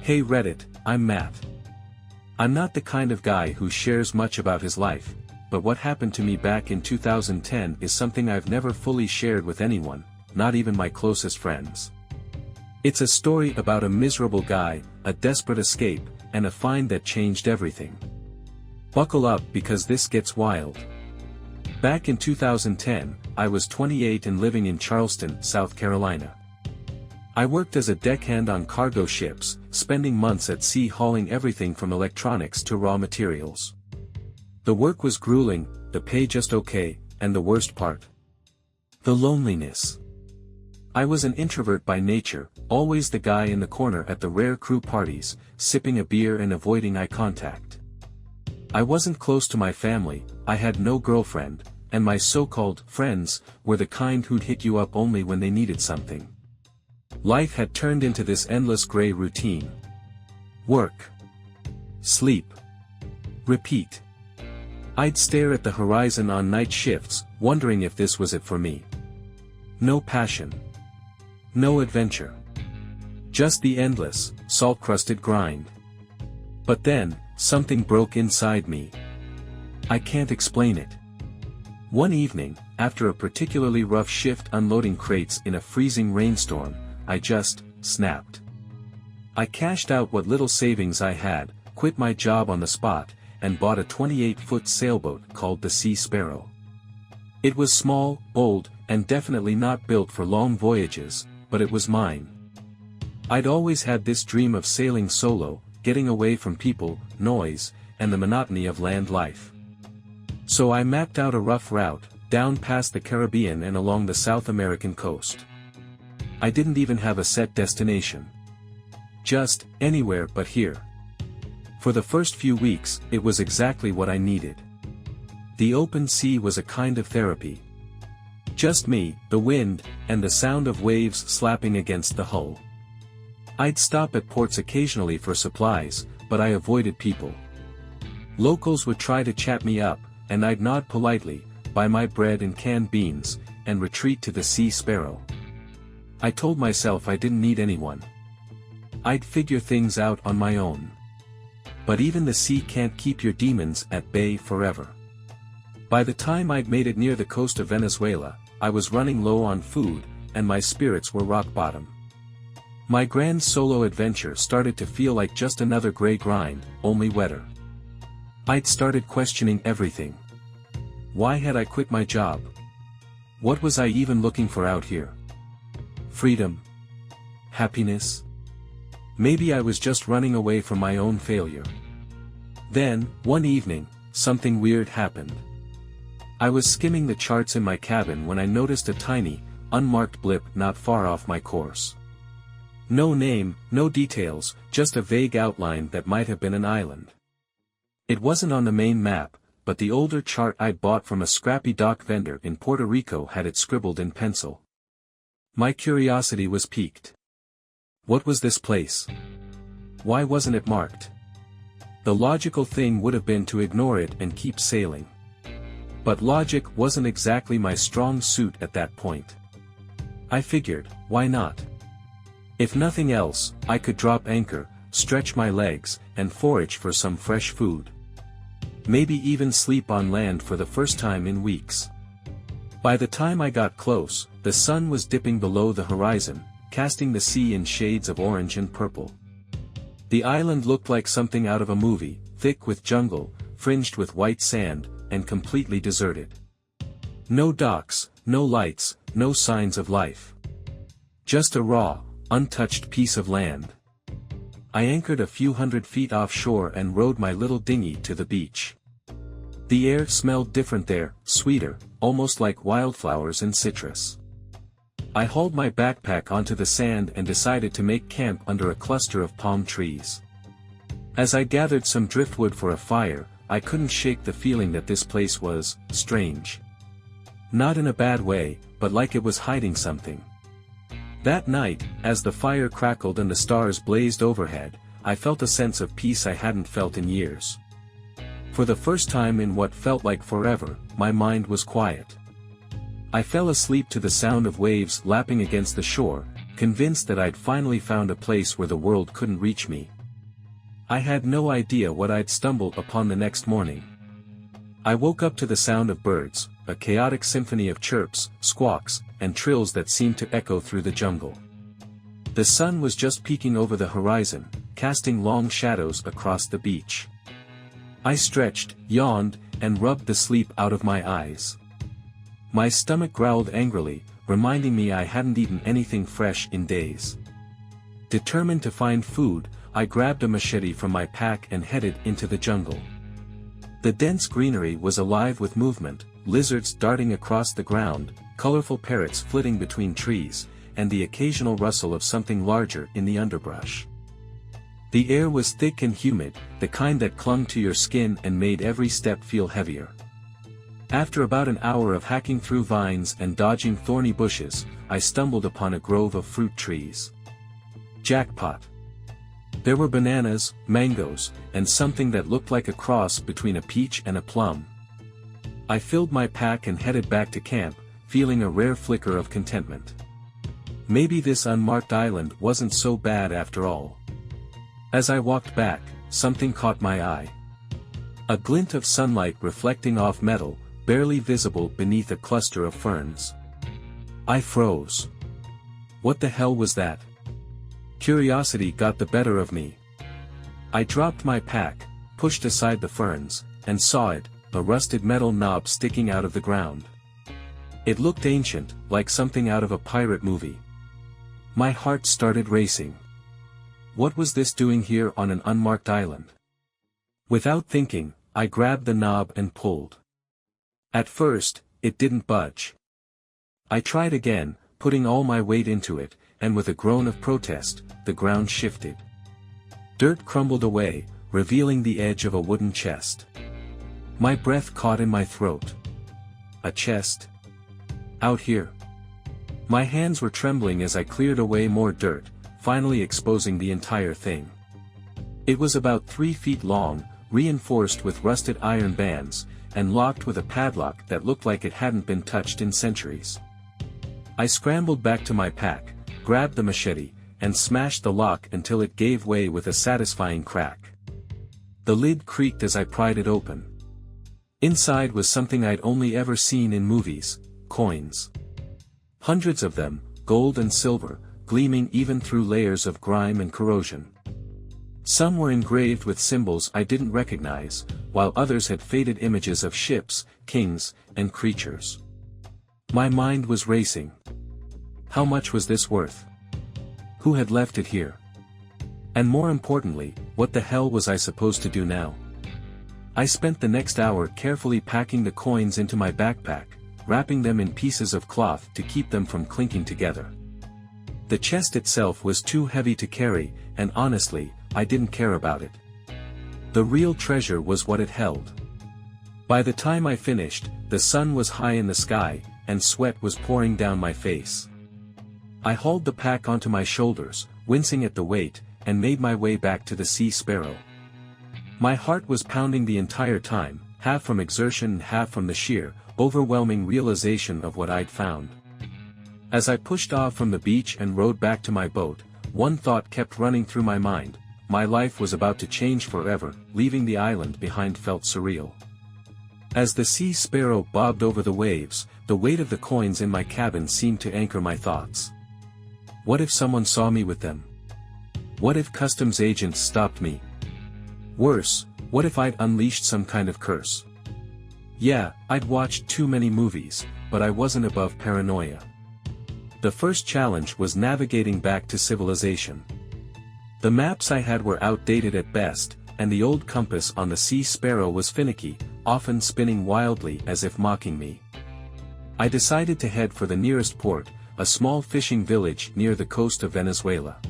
Hey Reddit, I'm Matt. I'm not the kind of guy who shares much about his life, but what happened to me back in 2010 is something I've never fully shared with anyone, not even my closest friends. It's a story about a miserable guy, a desperate escape, and a find that changed everything. Buckle up because this gets wild. Back in 2010, I was 28 and living in Charleston, South Carolina. I worked as a deckhand on cargo ships, spending months at sea hauling everything from electronics to raw materials. The work was grueling, the pay just okay, and the worst part: the loneliness. I was an introvert by nature, always the guy in the corner at the rare crew parties, sipping a beer and avoiding eye contact. I wasn't close to my family, I had no girlfriend, and my so-called friends were the kind who'd hit you up only when they needed something. Life had turned into this endless gray routine. Work. Sleep. Repeat. I'd stare at the horizon on night shifts, wondering if this was it for me. No passion. No adventure. Just the endless, salt-crusted grind. But then, something broke inside me. I can't explain it. One evening, after a particularly rough shift unloading crates in a freezing rainstorm, I just snapped. I cashed out what little savings I had, quit my job on the spot, and bought a 28-foot sailboat called the Sea Sparrow. It was small, old, and definitely not built for long voyages, but it was mine. I'd always had this dream of sailing solo, getting away from people, noise, and the monotony of land life. So I mapped out a rough route, down past the Caribbean and along the South American coast. I didn't even have a set destination. Just, anywhere but here. For the first few weeks, it was exactly what I needed. The open sea was a kind of therapy. Just me, the wind, and the sound of waves slapping against the hull. I'd stop at ports occasionally for supplies, but I avoided people. Locals would try to chat me up, and I'd nod politely, buy my bread and canned beans, and retreat to the Sea Sparrow. I told myself I didn't need anyone. I'd figure things out on my own. But even the sea can't keep your demons at bay forever. By the time I'd made it near the coast of Venezuela, I was running low on food, and my spirits were rock bottom. My grand solo adventure started to feel like just another gray grind, only wetter. I'd started questioning everything. Why had I quit my job? What was I even looking for out here? Freedom? Happiness? Maybe I was just running away from my own failure. Then, one evening, something weird happened. I was skimming the charts in my cabin when I noticed a tiny, unmarked blip not far off my course. No name, no details, just a vague outline that might have been an island. It wasn't on the main map, but the older chart I'd bought from a scrappy dock vendor in Puerto Rico had it scribbled in pencil. My curiosity was piqued. What was this place? Why wasn't it marked? The logical thing would have been to ignore it and keep sailing. But logic wasn't exactly my strong suit at that point. I figured, why not? If nothing else, I could drop anchor, stretch my legs, and forage for some fresh food. Maybe even sleep on land for the first time in weeks. By the time I got close, the sun was dipping below the horizon, casting the sea in shades of orange and purple. The island looked like something out of a movie, thick with jungle, fringed with white sand, and completely deserted. No docks, no lights, no signs of life. Just a raw, untouched piece of land. I anchored a few hundred feet offshore and rowed my little dinghy to the beach. The air smelled different there, sweeter, almost like wildflowers and citrus. I hauled my backpack onto the sand and decided to make camp under a cluster of palm trees. As I gathered some driftwood for a fire, I couldn't shake the feeling that this place was strange. Not in a bad way, but like it was hiding something. That night, as the fire crackled and the stars blazed overhead, I felt a sense of peace I hadn't felt in years. For the first time in what felt like forever, my mind was quiet. I fell asleep to the sound of waves lapping against the shore, convinced that I'd finally found a place where the world couldn't reach me. I had no idea what I'd stumbled upon the next morning. I woke up to the sound of birds, a chaotic symphony of chirps, squawks, and trills that seemed to echo through the jungle. The sun was just peeking over the horizon, casting long shadows across the beach. I stretched, yawned, and rubbed the sleep out of my eyes. My stomach growled angrily, reminding me I hadn't eaten anything fresh in days. Determined to find food, I grabbed a machete from my pack and headed into the jungle. The dense greenery was alive with movement, lizards darting across the ground, colorful parrots flitting between trees, and the occasional rustle of something larger in the underbrush. The air was thick and humid, the kind that clung to your skin and made every step feel heavier. After about an hour of hacking through vines and dodging thorny bushes, I stumbled upon a grove of fruit trees. Jackpot! There were bananas, mangoes, and something that looked like a cross between a peach and a plum. I filled my pack and headed back to camp, feeling a rare flicker of contentment. Maybe this unmarked island wasn't so bad after all. As I walked back, something caught my eye. A glint of sunlight reflecting off metal, barely visible beneath a cluster of ferns. I froze. What the hell was that? Curiosity got the better of me. I dropped my pack, pushed aside the ferns, and saw it, a rusted metal knob sticking out of the ground. It looked ancient, like something out of a pirate movie. My heart started racing. What was this doing here on an unmarked island? Without thinking, I grabbed the knob and pulled. At first, it didn't budge. I tried again, putting all my weight into it, and with a groan of protest, the ground shifted. Dirt crumbled away, revealing the edge of a wooden chest. My breath caught in my throat. A chest? Out here? My hands were trembling as I cleared away more dirt, finally exposing the entire thing. It was about 3 feet long, reinforced with rusted iron bands, and locked with a padlock that looked like it hadn't been touched in centuries. I scrambled back to my pack, grabbed the machete, and smashed the lock until it gave way with a satisfying crack. The lid creaked as I pried it open. Inside was something I'd only ever seen in movies: coins. Hundreds of them, gold and silver, gleaming even through layers of grime and corrosion. Some were engraved with symbols I didn't recognize, while others had faded images of ships, kings, and creatures. My mind was racing. How much was this worth? Who had left it here? And more importantly, what the hell was I supposed to do now? I spent the next hour carefully packing the coins into my backpack, wrapping them in pieces of cloth to keep them from clinking together. The chest itself was too heavy to carry, and honestly, I didn't care about it. The real treasure was what it held. By the time I finished, the sun was high in the sky, and sweat was pouring down my face. I hauled the pack onto my shoulders, wincing at the weight, and made my way back to the Sea Sparrow. My heart was pounding the entire time, half from exertion and half from the sheer, overwhelming realization of what I'd found. As I pushed off from the beach and rowed back to my boat, one thought kept running through my mind: my life was about to change forever. Leaving the island behind felt surreal. As the Sea Sparrow bobbed over the waves, the weight of the coins in my cabin seemed to anchor my thoughts. What if someone saw me with them? What if customs agents stopped me? Worse, what if I'd unleashed some kind of curse? Yeah, I'd watched too many movies, but I wasn't above paranoia. The first challenge was navigating back to civilization. The maps I had were outdated at best, and the old compass on the Sea Sparrow was finicky, often spinning wildly as if mocking me. I decided to head for the nearest port, a small fishing village near the coast of Venezuela.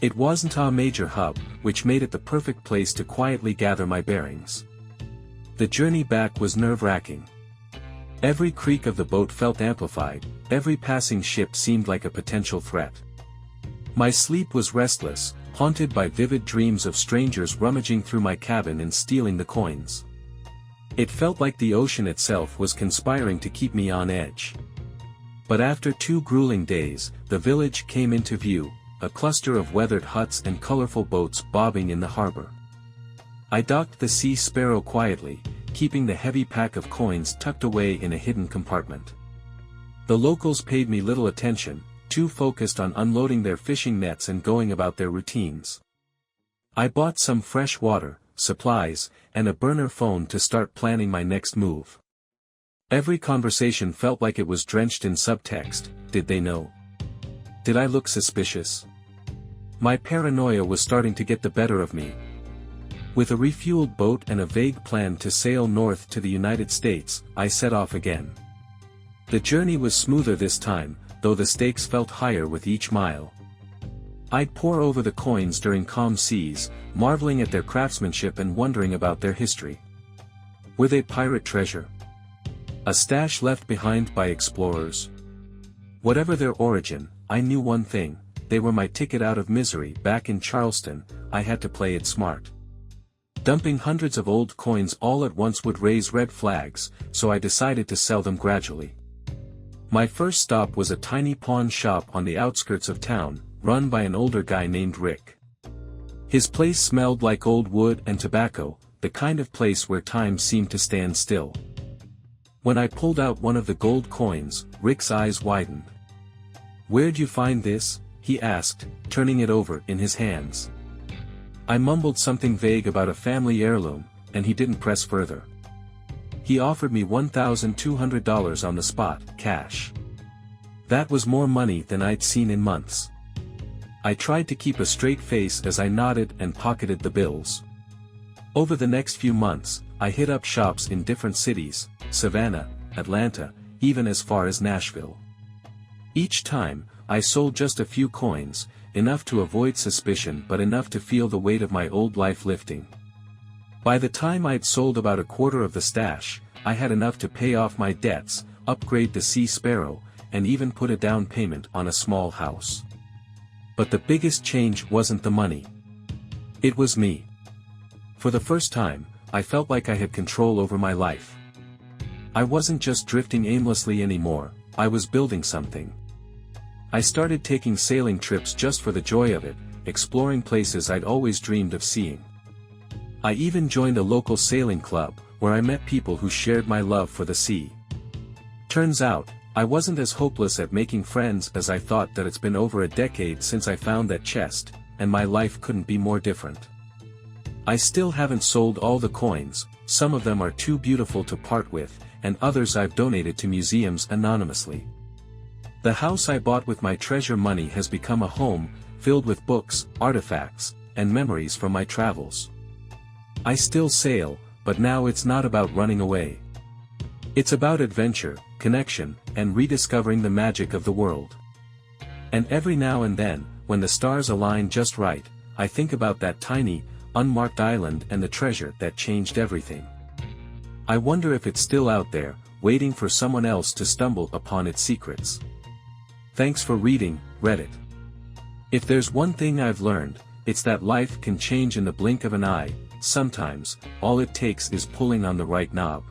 It wasn't a major hub, which made it the perfect place to quietly gather my bearings. The journey back was nerve-wracking. Every creak of the boat felt amplified, every passing ship seemed like a potential threat. My sleep was restless, haunted by vivid dreams of strangers rummaging through my cabin and stealing the coins. It felt like the ocean itself was conspiring to keep me on edge. But after 2 grueling days, the village came into view, a cluster of weathered huts and colorful boats bobbing in the harbor. I docked the sea sparrow quietly, keeping the heavy pack of coins tucked away in a hidden compartment. The locals paid me little attention, too focused on unloading their fishing nets and going about their routines. I bought some fresh water, supplies, and a burner phone to start planning my next move. Every conversation felt like it was drenched in subtext. Did they know? Did I look suspicious? My paranoia was starting to get the better of me. With a refueled boat and a vague plan to sail north to the United States, I set off again. The journey was smoother this time, though the stakes felt higher with each mile. I'd pore over the coins during calm seas, marveling at their craftsmanship and wondering about their history. Were they pirate treasure? A stash left behind by explorers? Whatever their origin, I knew one thing: they were my ticket out of misery. Back in Charleston, I had to play it smart. Dumping hundreds of old coins all at once would raise red flags, so I decided to sell them gradually. My first stop was a tiny pawn shop on the outskirts of town, run by an older guy named Rick. His place smelled like old wood and tobacco, the kind of place where time seemed to stand still. When I pulled out one of the gold coins, Rick's eyes widened. "Where'd you find this?" he asked, turning it over in his hands. I mumbled something vague about a family heirloom, and he didn't press further. He offered me $1,200 on the spot, cash. That was more money than I'd seen in months. I tried to keep a straight face as I nodded and pocketed the bills. Over the next few months, I hit up shops in different cities, Savannah, Atlanta, even as far as Nashville. Each time, I sold just a few coins, enough to avoid suspicion but enough to feel the weight of my old life lifting. By the time I'd sold about a quarter of the stash, I had enough to pay off my debts, upgrade the Sea Sparrow, and even put a down payment on a small house. But the biggest change wasn't the money. It was me. For the first time, I felt like I had control over my life. I wasn't just drifting aimlessly anymore, I was building something. I started taking sailing trips just for the joy of it, exploring places I'd always dreamed of seeing. I even joined a local sailing club, where I met people who shared my love for the sea. Turns out, I wasn't as hopeless at making friends as I thought. That it's been over a decade since I found that chest, and my life couldn't be more different. I still haven't sold all the coins, some of them are too beautiful to part with, and others I've donated to museums anonymously. The house I bought with my treasure money has become a home, filled with books, artifacts, and memories from my travels. I still sail, but now it's not about running away. It's about adventure, connection, and rediscovering the magic of the world. And every now and then, when the stars align just right, I think about that tiny, unmarked island and the treasure that changed everything. I wonder if it's still out there, waiting for someone else to stumble upon its secrets. Thanks for reading, Reddit. If there's one thing I've learned, it's that life can change in the blink of an eye. Sometimes, all it takes is pulling on the right knob.